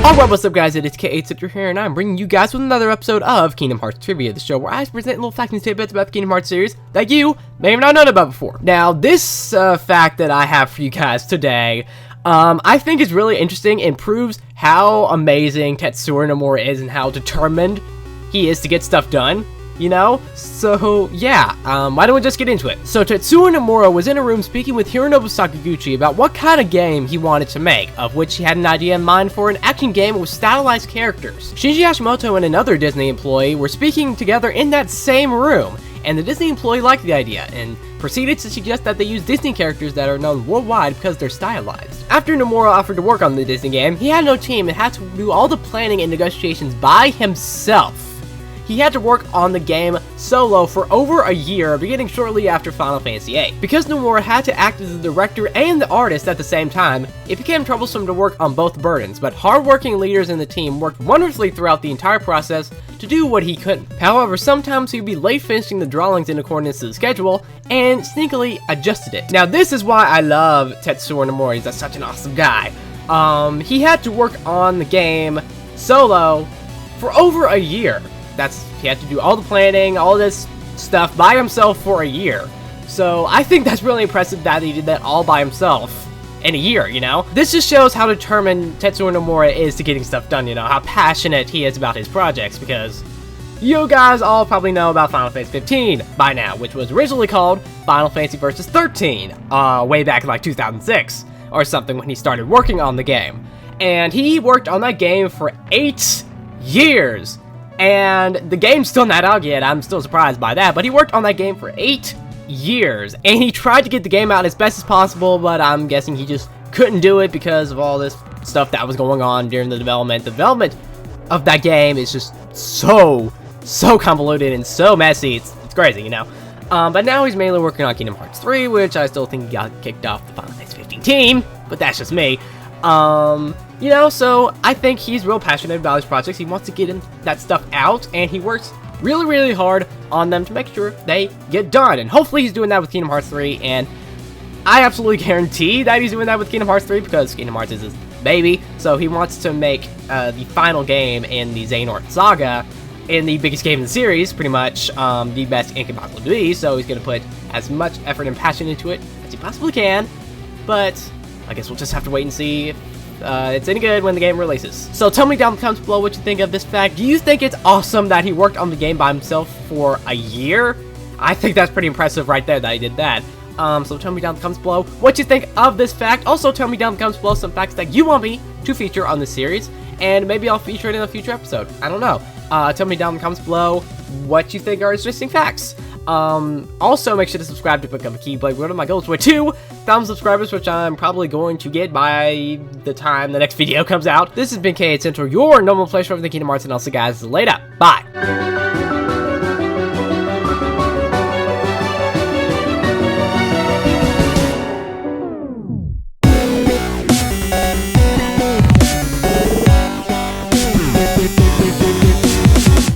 Alright, what's up guys, it is ValveCentral here, and I'm bringing you guys with another episode of Kingdom Hearts Trivia, the show where I present little facts and tidbits about the Kingdom Hearts series that you may have not known about before. Now, this fact that I have for you guys today, I think is really interesting and proves how amazing Tetsuya Nomura is and how determined he is to get stuff done. You know? So, yeah, why don't we just get into it? So, Tetsuya Nomura was in a room speaking with Hironobu Sakaguchi about what kind of game he wanted to make, of which he had an idea in mind for an action game with stylized characters. Shinji Hashimoto and another Disney employee were speaking together in that same room, and the Disney employee liked the idea, and proceeded to suggest that they use Disney characters that are known worldwide because they're stylized. After Nomura offered to work on the Disney game, he had no team and had to do all the planning and negotiations by himself. He had to work on the game solo for over a year, beginning shortly after Final Fantasy VIII. Because Nomura had to act as the director and the artist at the same time, it became troublesome to work on both burdens, but hard-working leaders in the team worked wonderfully throughout the entire process to do what he couldn't. However, sometimes he'd be late finishing the drawings in accordance to the schedule, and sneakily adjusted it. Now, this is why I love Tetsuya Nomura. He's such an awesome guy. He had to work on the game solo for over a year. He had to do all the planning, all this stuff by himself for a year. So I think that's really impressive that he did that all by himself in a year, you know? This just shows how determined Tetsuya Nomura is to getting stuff done, you know, how passionate he is about his projects, because you guys all probably know about Final Fantasy 15 by now, which was originally called Final Fantasy Versus 13, way back in like 2006 or something when he started working on the game. And he worked on that game for 8 years. And the game's still not out yet. I'm still surprised by that, but he worked on that game for 8 years, and he tried to get the game out as best as possible, but I'm guessing he just couldn't do it because of all this stuff that was going on during the development. The development of that game is just so convoluted and so messy. It's crazy, you know? But now he's mainly working on Kingdom Hearts 3, which I still think he got kicked off the Final Fantasy 15 team, but that's just me. You know, so I think he's real passionate about his projects. He wants to get that stuff out, and he works really hard on them to make sure they get done. And hopefully he's doing that with Kingdom Hearts 3, and I absolutely guarantee that he's doing that with Kingdom Hearts 3 because Kingdom Hearts is his baby. So he wants to make the final game in the Xehanort saga, in the biggest game in the series, pretty much the best it can possibly be. So he's going to put as much effort and passion into it as he possibly can. But I guess we'll just have to wait and see if it's any good when the game releases. So tell me down in the comments below what you think of this fact. Do you think it's awesome that he worked on the game by himself for a year? I think that's pretty impressive right there that he did that. So tell me down in the comments below what you think of this fact. Also tell me down in the comments below some facts that you want me to feature on this series, and maybe I'll feature it in a future episode. I don't know. Tell me down in the comments below what you think are interesting facts. Also make sure to subscribe to become a Keyblade. One of my goals were 2,000 subscribers, which I'm probably going to get by the time the next video comes out. This has been ValveCentral, your normal place for the Kingdom Hearts, and I'll see you guys later. Bye!